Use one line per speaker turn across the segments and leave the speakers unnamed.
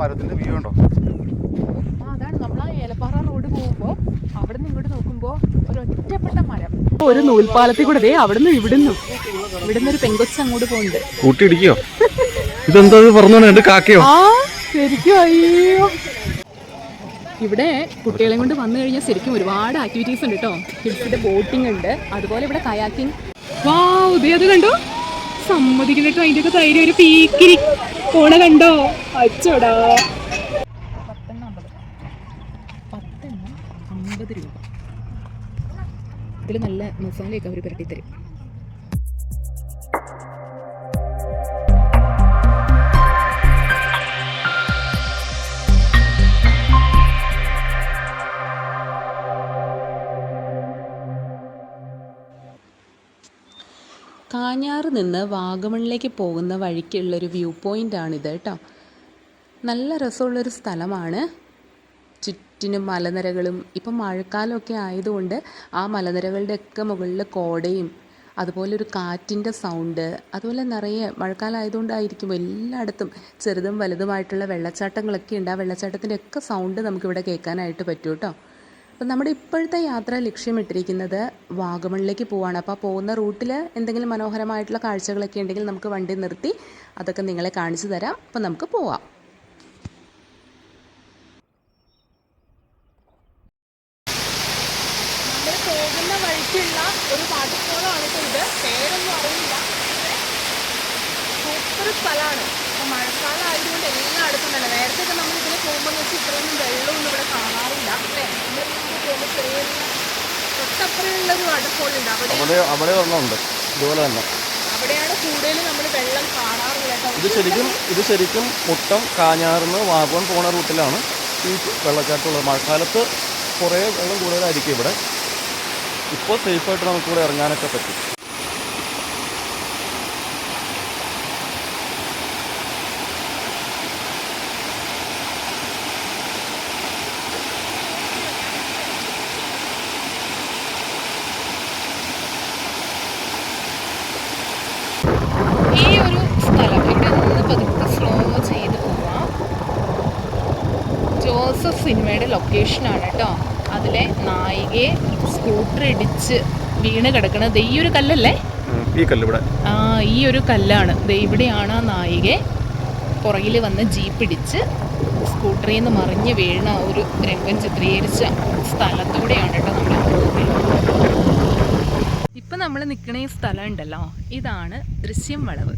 മരത്തിന്റെ വ്യൂ ഉണ്ടോ?
അതാണ് നമ്മൾ ആ ഏലപ്പാറ റോഡ് പോകുമ്പോ അവിടെ നിന്ന് ഇങ്ങോട്ട് നോക്കുമ്പോ ഒരു ഒറ്റപ്പെട്ട മരം, ഒരു നൂൽപ്പാലത്തിൽ കൂടെ അവിടുന്ന് ഇവിടുന്ന് ഒരു പെങ്കൊച്ച് അങ്ങോട്ട് പോകുന്നുണ്ട്.
കൂട്ടിയിടിക്കോ? ഇതെന്താ പറഞ്ഞോണ്ട് കാക്കയോ?
ആ ശരിക്കും. അയ്യോ, ഇവിടെ കുട്ടികളെയും കൊണ്ട് വന്നു കഴിഞ്ഞാൽ ശരിക്കും ഒരുപാട് ആക്ടിവിറ്റീസ് ഉണ്ട് കേട്ടോ. കിഡ്സിന്റെ ബോട്ടിംഗ് ഉണ്ട്, അതുപോലെ ഇവിടെ കയാക്കിംഗ്. വാവ്, ദേ അത് കണ്ടോ, സമ്മതിക്കുന്നു കേട്ടോ. അതിന്റെ ഒക്കെ തൈര് ഒരു പീക്കിരി പോണ കണ്ടോ, അച്ചോടാ. 10 രൂപ. ഇതിൽ നല്ല മസാലയൊക്കെ അവർ പുരട്ടിത്തരും. കാഞ്ഞാറ് നിന്ന് വാഗമണിലേക്ക് പോകുന്ന വഴിക്കുള്ളൊരു വ്യൂ പോയിൻ്റാണിത് കേട്ടോ. നല്ല രസമുള്ളൊരു സ്ഥലമാണ്. ചുറ്റിനും മലനിരകളും. ഇപ്പം മഴക്കാലമൊക്കെ ആയതുകൊണ്ട് ആ മലനിരകളുടെയൊക്കെ മുകളിൽ കോടയും അതുപോലെ ഒരു കാറ്റിൻ്റെ സൗണ്ട്, അതുപോലെ നിറയെ മഴക്കാലം ആയതുകൊണ്ടായിരിക്കും എല്ലായിടത്തും ചെറുതും വലുതുമായിട്ടുള്ള വെള്ളച്ചാട്ടങ്ങളൊക്കെ ഉണ്ട്. ആ വെള്ളച്ചാട്ടത്തിൻ്റെ ഒക്കെ സൗണ്ട് നമുക്കിവിടെ കേൾക്കാനായിട്ട് പറ്റും കേട്ടോ. അപ്പം നമ്മുടെ ഇപ്പോഴത്തെ യാത്ര ലക്ഷ്യമിട്ടിരിക്കുന്നത് വാഗമണിലേക്ക് പോവാണ്. അപ്പോൾ പോകുന്ന റൂട്ടിൽ എന്തെങ്കിലും മനോഹരമായിട്ടുള്ള കാഴ്ചകളൊക്കെ ഉണ്ടെങ്കിൽ നമുക്ക് വണ്ടി നിർത്തി അതൊക്കെ നിങ്ങളെ കാണിച്ചു തരാം. അപ്പം നമുക്ക് പോവാം. നമ്മൾ പോകുന്ന വഴിക്കുള്ള ഒരു വാട്ടർഫോളാണ് കേട്ടോ ഇത്. പേരൊന്നും അറിയില്ല, സൂപ്പർ സ്ഥലമാണ്. അപ്പോൾ മഴക്കാലം ആയതുകൊണ്ട് എല്ലായിടത്തും തന്നെ. നേരത്തെ ഒക്കെ നമ്മൾ ഇതിന് പോകുമ്പോൾ വെച്ച് ഇത്രയൊന്നും വെള്ളമൊന്നും ഇവിടെ കാണാറില്ല അല്ലേ. നമ്മൾ പോകുമ്പോൾ ചെറിയ തൊട്ടപ്പുറമുള്ളൊരു വാട്ടർഫോൾ ഉണ്ട്, അവിടെ ഒരെണ്ണമുണ്ട് ഇതുപോലെ തന്നെ. അവിടെയാണ് കൂടുതൽ നമ്മൾ വെള്ളം കാണാറുള്ളത്.
ഇത് ശരിക്കും മുട്ടം കാഞ്ഞാറിന്ന് വാഗമൺ പോണ റൂട്ടിലാണ് ഈ വെള്ളച്ചാട്ടമുള്ളത്. മഴക്കാലത്ത് കുറേ വെള്ളം കൂടുതലായിരിക്കും ഇവിടെ. ഇപ്പോൾ സേഫായിട്ട് നമുക്കിവിടെ ഇറങ്ങാനൊക്കെ പറ്റും.
ഈ ഒരു സ്ഥലം ഇവിടെ നിന്ന് പതുക്കെ സ്ലോ ചെയ്ത് പോവാം. ജോസഫ് സിനിമയുടെ ലൊക്കേഷനാണ് കേട്ടോ. അതിലെ നായികയെ സ്കൂട്ടർ ഇടിച്ച് വീണ് കിടക്കുന്നത് ഈ ഒരു കല്ലല്ലേ? ഈ ഒരു കല്ലാണ്. ഇവിടെയാണ് ആ നായികയെ പുറകിൽ വന്ന് ജീപ്പ് ഇടിച്ച് സ്കൂട്ടറിൽ നിന്ന് മറിഞ്ഞ് വീണ ഒരു രംഗം ചിത്രീകരിച്ച സ്ഥലത്തൂടെയാണ് കേട്ടോ നമ്മൾ പോകുന്നത്. ഇപ്പം നമ്മൾ നിൽക്കണ ഈ സ്ഥലം ഉണ്ടല്ലോ, ഇതാണ് ദൃശ്യം വളവ്.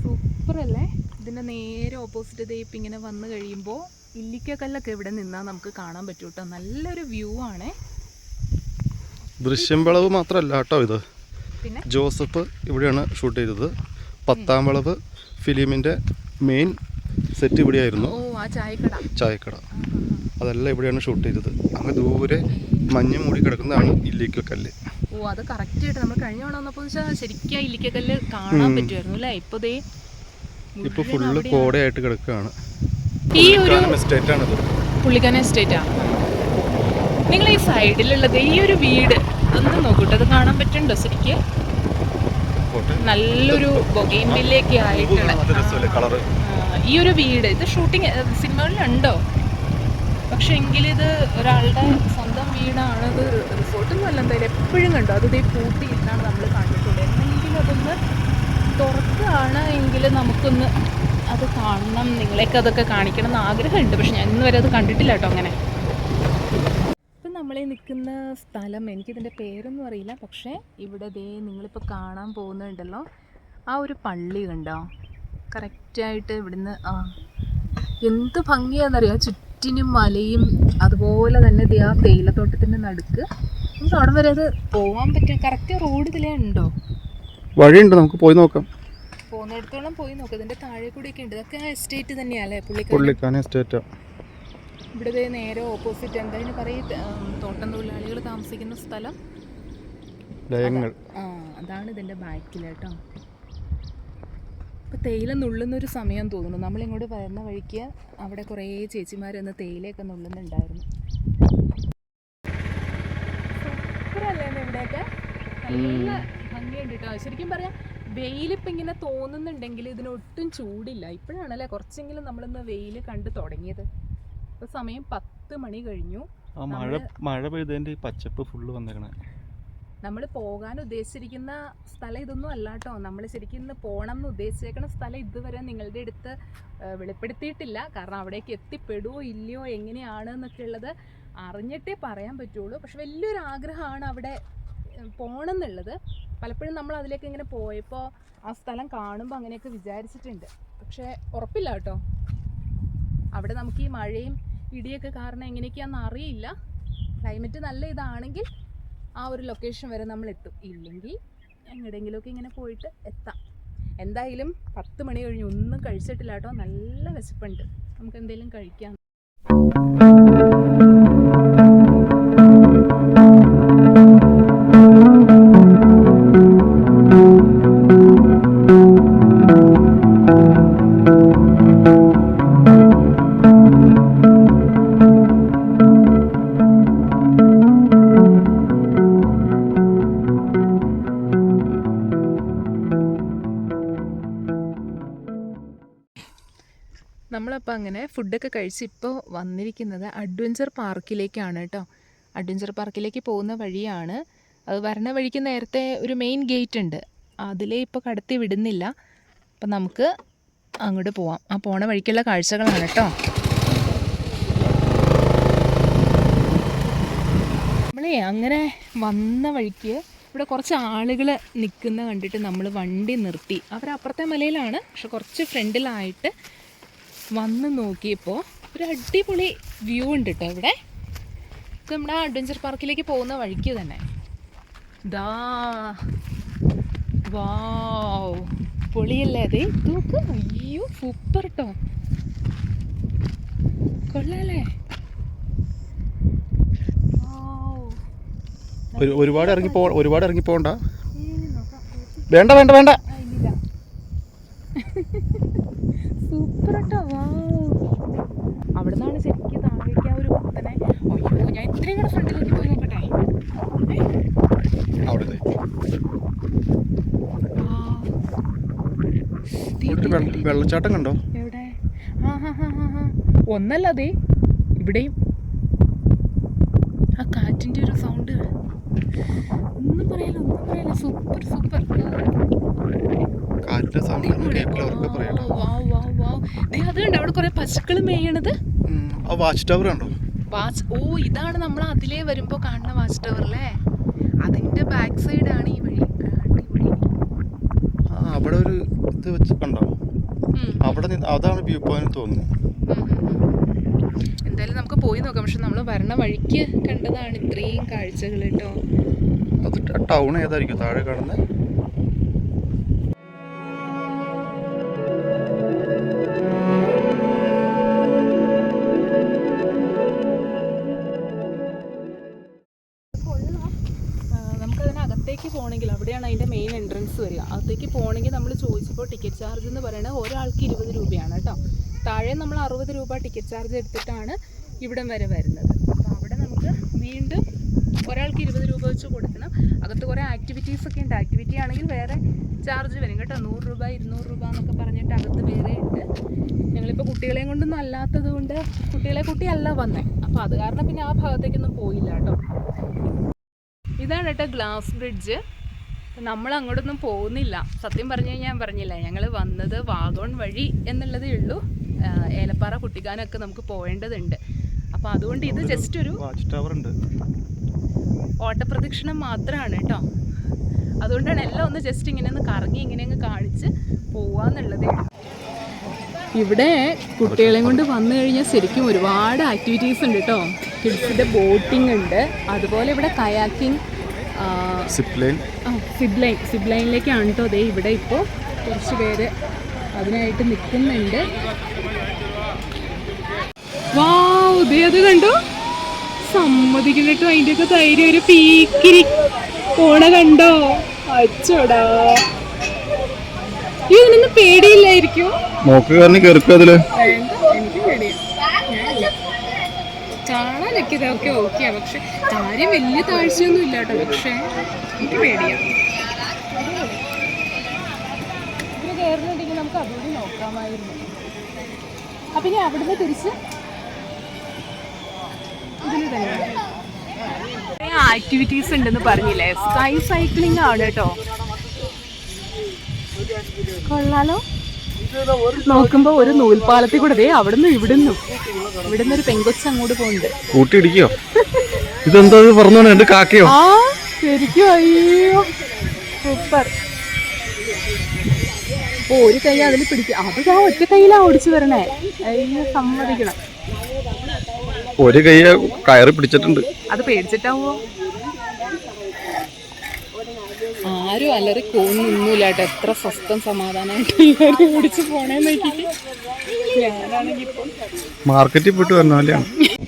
സൂപ്പറല്ലേ? ഇതിൻ്റെ നേരെ ഓപ്പോസിറ്റ് ഇപ്പം ഇങ്ങനെ വന്നു കഴിയുമ്പോൾ ഇല്ലിക്കക്കല്ലൊക്കെ ഇവിടെ നിന്നാൽ നമുക്ക് കാണാൻ പറ്റും കേട്ടോ. നല്ലൊരു വ്യൂ ആണ്.
ദൃശ്യം വളവ് മാത്രമല്ല കേട്ടോ ഇത്. പിന്നെ ജോസഫ് ഇവിടെയാണ് ഷൂട്ട് ചെയ്തത്. 10-ാം വളവ് ഫിലിമിൻ്റെ മെയിൻ സെറ്റ് ഇവിടെയായിരുന്നു. ചായക്കട അതെല്ലാം ഇവിടെയാണ് ഷൂട്ട് ചെയ്തത്. അങ്ങ് ദൂരെ മഞ്ഞ് മൂടി കിടക്കുന്നതാണ് ഇല്ലിക്കക്കല്ല്.
ഓ, അത് കറക്റ്റ് ആയിട്ട് നമ്മൾ കഴിഞ്ഞ തവണ വന്നപ്പോൾ ശരിക്കും ഇല്ലിക്കക്കല്ല് കാണാൻ പറ്റുമായിരുന്നു അല്ലേ. ഇപ്പോൾ
ഫുള്ള് കോടയായിട്ട് കിടക്കുകയാണ്.
ഈ ഒരു പുള്ളിക്കാന എസ്റ്റേറ്റാണ്. നിങ്ങൾ ഈ സൈഡിലുള്ളത് ഈ ഒരു വീട് ഒന്ന് നോക്കൂട്ടോ, അത് കാണാൻ പറ്റുന്നുണ്ടോ ശരിക്ക്? നല്ലൊരു ബൊഗെയിൻവില്ലയൊക്കെ ആയിട്ടുള്ള ഈ ഒരു വീട്. ഇത് ഷൂട്ടിങ് സിനിമകളിലുണ്ടോ? പക്ഷെ എങ്കിലിത് ഒരാളുടെ സ്വന്തം വീടാണ്. ഇത് റിസോർട്ടൊന്നും അല്ല എന്തായാലും. എപ്പോഴും കണ്ടോ അത് പൂട്ടിയിട്ടാണ് നമ്മൾ കണ്ടിട്ടുള്ളത്. എന്നെങ്കിലും അതൊന്ന് തുറക്കുകയാണ് എങ്കിൽ നമുക്കൊന്ന് അത് കാണണം, നിങ്ങളെയൊക്കെ അതൊക്കെ കാണിക്കണം എന്ന് ആഗ്രഹമുണ്ട്. പക്ഷെ ഞാൻ ഇന്ന് വരെ അത് കണ്ടിട്ടില്ല കേട്ടോ അങ്ങനെ. ഇപ്പം നമ്മളീ നിൽക്കുന്ന സ്ഥലം എനിക്കിതിൻ്റെ പേരൊന്നും അറിയില്ല. പക്ഷേ ഇവിടെ നിങ്ങളിപ്പോൾ കാണാൻ പോകുന്നുണ്ടല്ലോ ആ ഒരു പള്ളി കണ്ടോ കറക്റ്റായിട്ട് ഇവിടുന്ന്. എന്ത് ഭംഗിയാണെന്നറിയാം, ചുറ്റിനും മലയും അതുപോലെ തന്നെ ആ തേയിലത്തോട്ടത്തിൻ്റെ നടുക്ക്. നമുക്ക് അവിടെ വരെ അത് പോകാൻ പറ്റും. കറക്റ്റ് റോഡ് ഇതിലേ ഉണ്ടോ?
വഴിയുണ്ട്, നമുക്ക് പോയി നോക്കാം.
പോകുന്നിടത്തോളം പോയി നോക്കാം. ഇതിൻ്റെ താഴെ കൂടിയൊക്കെ ഉണ്ട്. ഇതൊക്കെ എസ്റ്റേറ്റ് തന്നെയല്ലേ?
പുള്ളിക്കാന എസ്റ്റേറ്റ്.
ഇവിടെ നേരെ ഓപ്പോസിറ്റ് എന്താ ഇതിന് പറയും, തോട്ടം തൊഴിലാളികൾ താമസിക്കുന്ന സ്ഥലം. അതാണ് ഇതിൻ്റെ ബാക്കിൽ കേട്ടോ. ഇപ്പോൾ തേയില നുള്ളുന്നൊരു സമയം തോന്നുന്നു. നമ്മളിങ്ങോട്ട് വരുന്ന വഴിക്ക് അവിടെ കുറേ ചേച്ചിമാരൊന്ന് തേയിലയൊക്കെ നുള്ളുന്നുണ്ടായിരുന്നു. സൂപ്പറല്ലേ ഇവിടെയൊക്കെ? നല്ല ഭംഗിയുണ്ട് കേട്ടോ. ശരിക്കും പറയാം വെയിലിപ്പോൾ ഇങ്ങനെ തോന്നുന്നുണ്ടെങ്കിൽ ഇതിനൊട്ടും ചൂടില്ല. ഇപ്പോഴാണല്ലേ കുറച്ചെങ്കിലും നമ്മളിന്ന് വെയിൽ കണ്ടു തുടങ്ങിയത്. ഇപ്പോൾ സമയം 10 മണി കഴിഞ്ഞു.
മഴ പെയ്തതിൻ്റെ പച്ചപ്പ് ഫുള്ള് വന്നേക്കണേ.
നമ്മൾ പോകാൻ ഉദ്ദേശിച്ചിരിക്കുന്ന സ്ഥലം ഇതൊന്നും അല്ല കേട്ടോ. നമ്മൾ ശരിക്കും ഇന്ന് പോകണം എന്ന് ഉദ്ദേശിച്ചേക്കുന്ന സ്ഥലം ഇതുവരെ നിങ്ങളുടെ അടുത്ത് വെളിപ്പെടുത്തിയിട്ടില്ല. കാരണം അവിടേക്ക് എത്തിപ്പെടുമോ ഇല്ലയോ എങ്ങനെയാണ് എന്നൊക്കെ ഉള്ളത് അറിഞ്ഞിട്ടേ പറയാൻ പറ്റുള്ളൂ. പക്ഷെ വലിയൊരു ആഗ്രഹമാണ് അവിടെ പോകണം എന്നുള്ളത്. പലപ്പോഴും നമ്മൾ അതിലേക്ക് ഇങ്ങനെ പോയപ്പോൾ ആ സ്ഥലം കാണുമ്പോൾ അങ്ങനെയൊക്കെ വിചാരിച്ചിട്ടുണ്ട്. പക്ഷേ ഉറപ്പില്ല കേട്ടോ. അവിടെ നമുക്ക് ഈ മഴയും ഇടിയൊക്കെ കാരണം എങ്ങനെയൊക്കെയാണെന്ന് അറിയില്ല. ക്ലൈമറ്റ് നല്ല ഇതാണെങ്കിൽ ആ ഒരു ലൊക്കേഷൻ വരെ നമ്മൾ എത്തും. ഇല്ലെങ്കിൽ എങ്ങടെയെങ്കിലുമൊക്കെ ഇങ്ങനെ പോയിട്ട് എത്താം. എന്തായാലും 10 മണി കഴിഞ്ഞ് ഒന്നും കഴിച്ചിട്ടില്ല കേട്ടോ. നല്ല വിശപ്പുണ്ട്. നമുക്ക് എന്തെങ്കിലും കഴിക്കാം. നമ്മളപ്പോൾ അങ്ങനെ ഫുഡൊക്കെ കഴിച്ച് ഇപ്പോൾ വന്നിരിക്കുന്നത് അഡ്വഞ്ചർ പാർക്കിലേക്കാണ് കേട്ടോ. അഡ്വഞ്ചർ പാർക്കിലേക്ക് പോകുന്ന വഴിയാണ്. അത് വരണ വഴിക്ക് നേരത്തെ ഒരു മെയിൻ ഗേറ്റ് ഉണ്ട്, അതിലേ ഇപ്പോൾ കടത്തി വിടുന്നില്ല. അപ്പം നമുക്ക് അങ്ങോട്ട് പോവാം. ആ പോണ വഴിക്കുള്ള കാഴ്ചകളാണ് കേട്ടോ. നമ്മളേ അങ്ങനെ വന്ന വഴിക്ക് ഇവിടെ കുറച്ച് ആളുകൾ നിൽക്കുന്ന കണ്ടിട്ട് നമ്മൾ വണ്ടി നിർത്തി. അവരപ്പുറത്തെ മലയിലാണ്, പക്ഷെ കുറച്ച് ഫ്രണ്ടിലായിട്ട് വന്ന് നോക്കിയപ്പോൾ ഒരു അടിപൊളി വ്യൂ ഉണ്ട് കേട്ടോ ഇവിടെ. ഇത് നമ്മുടെ അഡ്വഞ്ചർ പാർക്കിലേക്ക് പോകുന്ന വഴിക്ക് തന്നെ. ദാ വാവ്, പൊളിയല്ലേ അത്? നോക്ക്, അയ്യോ സൂപ്പർ കേട്ടോ, കൊള്ളാല്ലേ?
ഒരുപാട് ഇറങ്ങി പോകണ്ട. വേണ്ട വേണ്ട വേണ്ട,
സൂപ്പർ കേട്ടോ. അവിടെ നിന്നാണ് ശരിക്കും താഴേക്ക് ആ ഒരു കുത്തനെ. അയ്യോ, ഞാൻ ഇത്രയും കൂടെ ഫ്രണ്ടിലേക്ക് പോയി നോക്കട്ടെ.
വെള്ളച്ചാട്ടം കണ്ടോ?
എവിടെ? ഒന്നല്ല, അതെ ഇവിടെയും ആ കാറ്റിൻ്റെ ഒരു സൗണ്ട്. ഒന്നും പറയല. Super super. അതുകൊണ്ട് അവിടെ കുറെ പശുക്കൾ മേയണത്.
വാച്ച് ടവർ കണ്ടോ?
ഓ, ഇതാണ് നമ്മൾ അതിലേ വരുമ്പോ കാണുന്ന വാച്ച് ടവർ അല്ലേ? അതിന്റെ ബാക്ക് സൈഡാണ് ഈ വഴി.
അവിടെ ഒരു ഇത് വെച്ച് കണ്ടോ? അവിടെ അതാണ് വ്യൂ പോയിന്റ് തോന്നുന്നു.
എന്തായാലും നമുക്ക് പോയി നോക്കാം. പക്ഷെ നമ്മൾ വരണ വഴിക്ക് കണ്ടതാണ് ഇത്രയും കാഴ്ചകൾ കേട്ടോ.
അത് ടൗൺ ഏതായിരിക്കും താഴെ കാണുന്നത്?
നമുക്കതിനകത്തേക്ക് പോകണമെങ്കിൽ അവിടെയാണ് അതിൻ്റെ മെയിൻ എൻട്രൻസ് വരിക. അകത്തേക്ക് പോകണമെങ്കിൽ നമ്മൾ ചോദിച്ചപ്പോൾ ടിക്കറ്റ് ചാർജ് എന്ന് പറയുന്നത് ഒരാൾക്ക് 20 രൂപയാണ് കേട്ടോ. താഴെ നമ്മൾ 60 രൂപ ടിക്കറ്റ് ചാർജ് എടുത്തിട്ടാണ് ഇവിടം വരെ വരുന്നത്. അപ്പോൾ അവിടെ നമുക്ക് വീണ്ടും ഒരാൾക്ക് 20 രൂപ വെച്ച് കൊടുക്കണം. അകത്ത് കുറേ ആക്ടിവിറ്റീസ് ഒക്കെ ഉണ്ട്. ആക്ടിവിറ്റി ആണെങ്കിൽ വേറെ ചാർജ് വരും കേട്ടോ. 100 രൂപ 200 രൂപ എന്നൊക്കെ പറഞ്ഞിട്ട് അകത്ത് വേറെ ഉണ്ട്. ഞങ്ങളിപ്പോൾ കുട്ടികളെയും കൊണ്ടൊന്നും അല്ലാത്തത് കൊണ്ട് കുട്ടികളെ കൂട്ടിയല്ല വന്നേ. അപ്പോൾ അത് കാരണം പിന്നെ ആ ഭാഗത്തേക്കൊന്നും പോയില്ല കേട്ടോ. ഇതാണ് കേട്ടോ ഗ്ലാസ് ബ്രിഡ്ജ്. നമ്മൾ അങ്ങോട്ടൊന്നും പോകുന്നില്ല. സത്യം പറഞ്ഞു കഴിഞ്ഞാൽ ഞാൻ പറഞ്ഞില്ല, ഞങ്ങൾ വന്നത് വാഗോൺ വഴി എന്നുള്ളതേ ഉള്ളൂ. ഏലപ്പാറ കുട്ടിക്കാനൊക്കെ നമുക്ക് പോകേണ്ടതുണ്ട്. അപ്പോൾ അതുകൊണ്ട് ഇത് ജസ്റ്റ് ഒരു ഓട്ടപ്രദക്ഷിണം മാത്രമാണ് കേട്ടോ. അതുകൊണ്ടാണ് എല്ലാം ഒന്ന് ജസ്റ്റ് ഇങ്ങനെ ഒന്ന് കറങ്ങി ഇങ്ങനെ അങ്ങ് കാണിച്ച് പോവാന്നുള്ളതേ. ഇവിടെ കുട്ടികളെയും കൊണ്ട് വന്നു കഴിഞ്ഞാൽ ശരിക്കും ഒരുപാട് ആക്ടിവിറ്റീസ് ഉണ്ട് കേട്ടോ. കിഡ്സിൻ്റെ ബോട്ടിംഗ് ഉണ്ട്, അതുപോലെ ഇവിടെ കയാക്കിംഗ്, സിപ്പ് ലൈനിലേക്കാണ് കേട്ടോ. അതേ ഇവിടെ ഇപ്പോൾ കുറച്ച് പേര് അതിനായിട്ട് നിൽക്കുന്നുണ്ട്. വാവ്, ഇതേ അത് കണ്ടോ? സമ്മതിക്കും കേട്ടോ, അതിൻ്റെയൊക്കെ ധൈര്യം. ഒരു പീക്കിരി പോണ കണ്ടോ? അച്ചോടാ, ഇതിനൊന്നും പേടിയില്ലായിരിക്കും? എനിക്ക് പേടിയാ കാണാനൊക്കെ. ഇതൊക്കെ ഓക്കെയാ, പക്ഷെ കാര്യം വലിയ താഴ്ചയൊന്നും ഇല്ല കേട്ടോ. പക്ഷെ എനിക്ക് പേടിയാ. നമുക്ക് അതുകൂടി നോക്കാമായിരുന്നു. അപ്പം ഇനി അവിടുന്ന് തിരിച്ച് ഇതിന് തന്നെ ആക്ടിവിറ്റീസ് ഉണ്ടെന്ന് പറഞ്ഞില്ലേ. സ്കൈ സൈക്ലിംഗ് ആണ് കേട്ടോ. കൊള്ളാലോ. നോക്കുമ്പോ ഒരു നൂൽപ്പാലത്തിൽ കൂടെ ദേ അവിടുന്ന് ഇവിടുന്ന് ഒരു പെങ്കൊച്ച് അങ്ങോട്ട് പോകുന്നുണ്ട്.
കൂട്ടിയിടിക്കോ? ഇതെന്താ പറഞ്ഞോ? എന്റെ കാക്കയോ?
ആ ശരിക്കും. അയ്യോ സൂപ്പർ. ഒരു കൈ അതിൽ പിടിക്കുക. അത് ആ ഒറ്റ കൈയിലാ ഓടിച്ചു വരണേ. അയ്യോ സമ്മതിക്കണം.
ഒരു കൈ കയറി പിടിച്ചിട്ടുണ്ട്.
അത് പേടിച്ചിട്ടാവോ? ആരും അലറി നിന്നില്ല കേട്ടോ. എത്ര സ്വസ്ഥം സമാധാനമായിട്ട് ഓടിച്ചു പോണേന്ന് നോക്കിട്ട്. ഞാനാണെങ്കിൽ ഇപ്പം
മാർക്കറ്റിൽ പോയിട്ട് വന്നാലാണ്.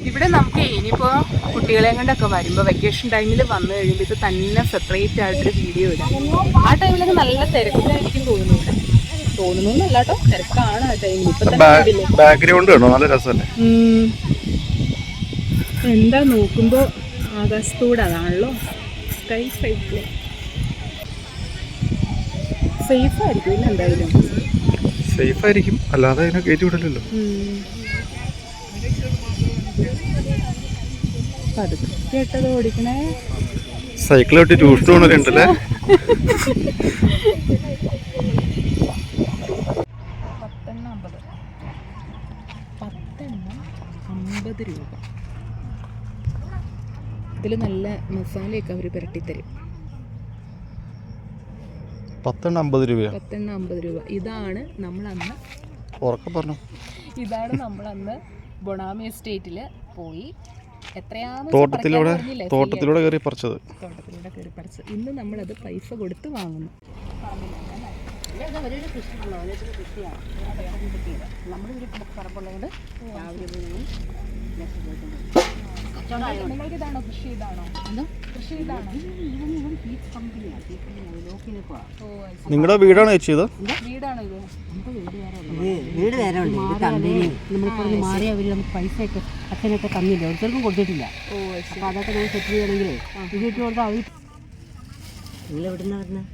ഇവിടെ നമുക്ക് ഇനിയിപ്പോ കുട്ടികളെ കൊണ്ടൊക്കെ വരുമ്പോ വെക്കേഷൻ ടൈമിൽ വന്നു കഴിയുമ്പോൾ ഇത് തന്നെ സെപ്പറേറ്റ് ആയിട്ടൊരു വീഡിയോ ഇടാം. ആ ടൈമിലൊക്കെ നല്ല തിരക്കിലായിരിക്കും തോന്നുന്നല്ല കേട്ടോ. തിരക്കാണ് ആ ടൈമിൽ. ഇപ്പൊ തന്നെ
ബാക്ക്ഗ്രൗണ്ട് കണ്ടോ? നല്ല രസമല്ലേ?
എന്താ നോക്കുമ്പോ ആകാശത്തൂടെ അതാണല്ലോ സ്കൈ സൈക്കിൾ. സേഫ് ആയിരിക്കും ഇല്ല? എന്തായാലും
സേഫ് ആയിരിക്കും, അല്ലാതെ അതിനെ കയറ്റി വിടലല്ലോ.
കേട്ടത് ഓടിക്കണേ.
സൈക്കിൾ തൊട്ട് ട്യൂഷൻ ഉണ്ടല്ലേ?
10 രൂപ. ഇതിൽ നല്ല മസാലയൊക്കെ അവർ പുരട്ടിത്തരും.
10 രൂപ.
50 രൂപ. ഇതാണ് നമ്മളന്ന് ബൊണാമി എസ്റ്റേറ്റിൽ പോയി
തോട്ടത്തിലൂടെ കയറി പറിച്ചത്.
ഇന്ന് നമ്മളത് പൈസ കൊടുത്ത് വാങ്ങുന്നു. നിങ്ങൾക്കിതാണോ കൃഷി? ഇതാണോ?
നിങ്ങളുടെ വീടാണ് ചേച്ചി ഇത്?
വീടാണ് ഇത്.
വീട് വേറെ ഉണ്ട്. ഇത് കമ്പനി നമ്മളിപ്പോൾ മാറി അവർ നമുക്ക് പൈസയൊക്കെ അച്ഛനൊക്കെ തന്നില്ല, ഒരിക്കലും കൊടുത്തിട്ടില്ല. അപ്പോൾ അതൊക്കെ നമ്മൾ സെറ്റ് ചെയ്യണമെങ്കിലേ ഇത് ഇട്ട് കൊടുത്താൽ അവർ. നിങ്ങൾ എവിടെ നിന്നാണ് വരുന്നത്?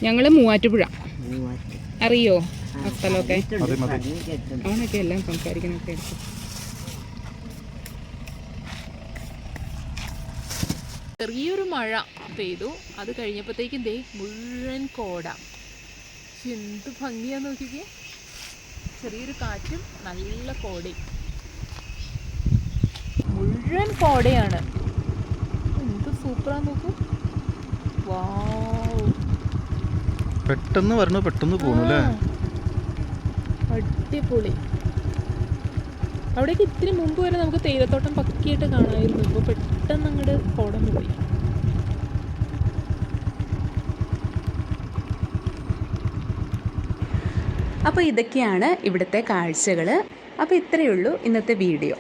ഞങ്ങൾ മൂവാറ്റുപുഴ. അറിയോ ആ സ്ഥലമൊക്കെ? അവനൊക്കെ എല്ലാം സംസാരിക്കുന്നൊക്കെ എടുത്തു. ചെറിയൊരു മഴ പെയ്തു. അത് കഴിഞ്ഞപ്പോഴത്തേക്കും ദേ മുഴുവൻ കോട. എന്ത് ഭംഗിയാന്ന് നോക്കിക്കേ. ചെറിയൊരു കാറ്റും നല്ല കോടയും. മുഴുവൻ കോടയാണ്. എന്ത് സൂപ്പറാന്ന് നോക്കൂ. വാവ്.
പെട്ടെന്ന് വരണോ പെട്ടെന്ന് പോണു അല്ലേ?
അടിപൊളി. അവിടേക്ക് ഇത്തിരി മുമ്പ് വരെ നമുക്ക് തേയിലത്തോട്ടം പക്കിയായിട്ട് കാണാമായിരുന്നു. ഇപ്പോൾ പെട്ടെന്ന് അങ്ങോട്ട് കോടന്ന് പോയി. അപ്പോൾ ഇതൊക്കെയാണ് ഇവിടുത്തെ കാഴ്ചകൾ. അപ്പോൾ ഇത്രയേ ഉള്ളൂ ഇന്നത്തെ വീഡിയോ.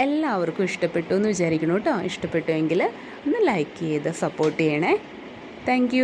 എല്ലാവർക്കും ഇഷ്ടപ്പെട്ടു എന്ന് വിചാരിക്കണം കേട്ടോ. ഇഷ്ടപ്പെട്ടുവെങ്കിൽ ഒന്ന് ലൈക്ക് ചെയ്ത് സപ്പോർട്ട് ചെയ്യണേ. താങ്ക്